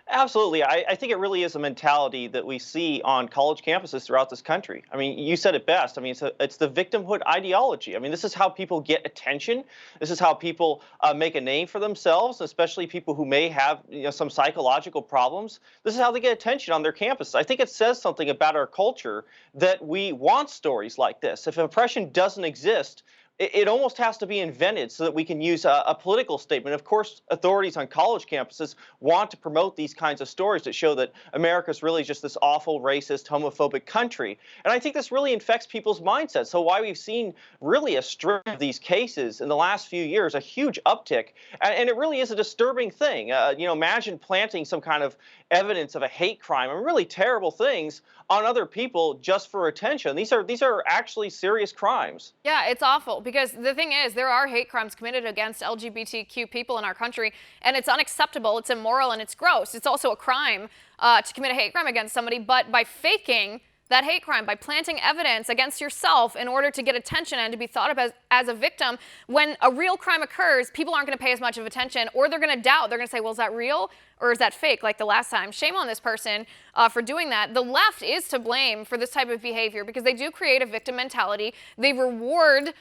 Absolutely. I think it really is a mentality that we see on college campuses throughout this country. I mean, you said it best. I mean, it's the victimhood ideology. I mean, this is how people get attention. This is how people make a name for themselves, especially people who may have some psychological problems. This is how they get attention on their campus. I think it says something about our culture that we want stories like this. If oppression doesn't exist, it almost has to be invented so that we can use a political statement. Of course, authorities on college campuses want to promote these kinds of stories that show that America is really just this awful, racist, homophobic country. And I think this really infects people's mindsets. So why we've seen really a string of these cases in the last few years, a huge uptick, and it really is a disturbing thing. Imagine planting some kind of evidence of a hate crime and really terrible things on other people just for attention. These are actually serious crimes. Yeah, it's awful because the thing is, there are hate crimes committed against LGBTQ people in our country, and it's unacceptable, it's immoral, and it's gross. It's also a crime to commit a hate crime against somebody, but by faking that hate crime, by planting evidence against yourself in order to get attention and to be thought of as a victim, when a real crime occurs, people aren't going to pay as much of attention, or they're going to doubt. They're going to say, well, is that real or is that fake, like the last time? Shame on this person for doing that. The left is to blame for this type of behavior because they do create a victim mentality. They reward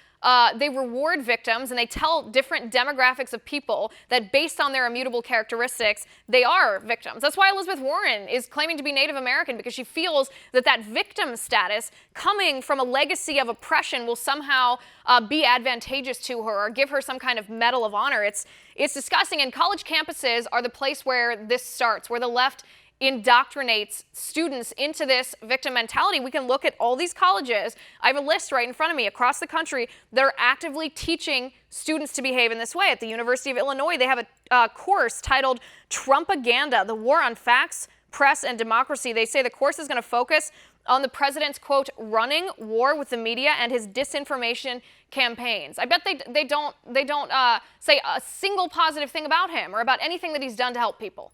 victims, and they tell different demographics of people that based on their immutable characteristics, they are victims. That's why Elizabeth Warren is claiming to be Native American, because she feels that victim status coming from a legacy of oppression will somehow be advantageous to her or give her some kind of medal of honor. It's disgusting, and college campuses are the place where this starts, where the left indoctrinates students into this victim mentality. We can look at all these colleges. I have a list right in front of me across the country that are actively teaching students to behave in this way. At the University of Illinois, they have a course titled Trumpaganda, the War on Facts, Press, and Democracy. They say the course is going to focus on the president's, quote, running war with the media and his disinformation campaigns. I bet they don't say a single positive thing about him or about anything that he's done to help people.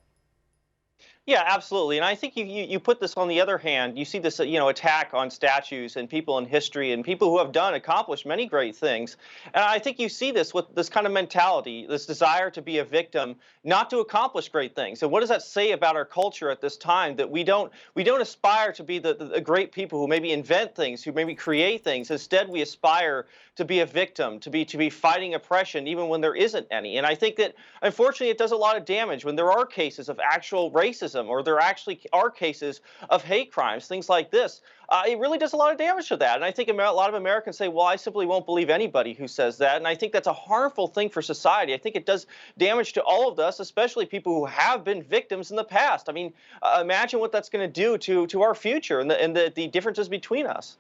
Yeah, absolutely. And I think you put this on the other hand, you see this, attack on statues and people in history and people who have accomplished many great things. And I think you see this with this kind of mentality, this desire to be a victim, not to accomplish great things. And what does that say about our culture at this time, that we don't aspire to be the great people who maybe invent things, who maybe create things. Instead, we aspire to be a victim, to be fighting oppression even when there isn't any. And I think that unfortunately it does a lot of damage when there are cases of actual racism, or there actually are cases of hate crimes, things like this. It really does a lot of damage to that. And I think a lot of Americans say, well, I simply won't believe anybody who says that. And I think that's a harmful thing for society. I think it does damage to all of us, especially people who have been victims in the past. I mean, imagine what that's going to do to our future and the differences between us.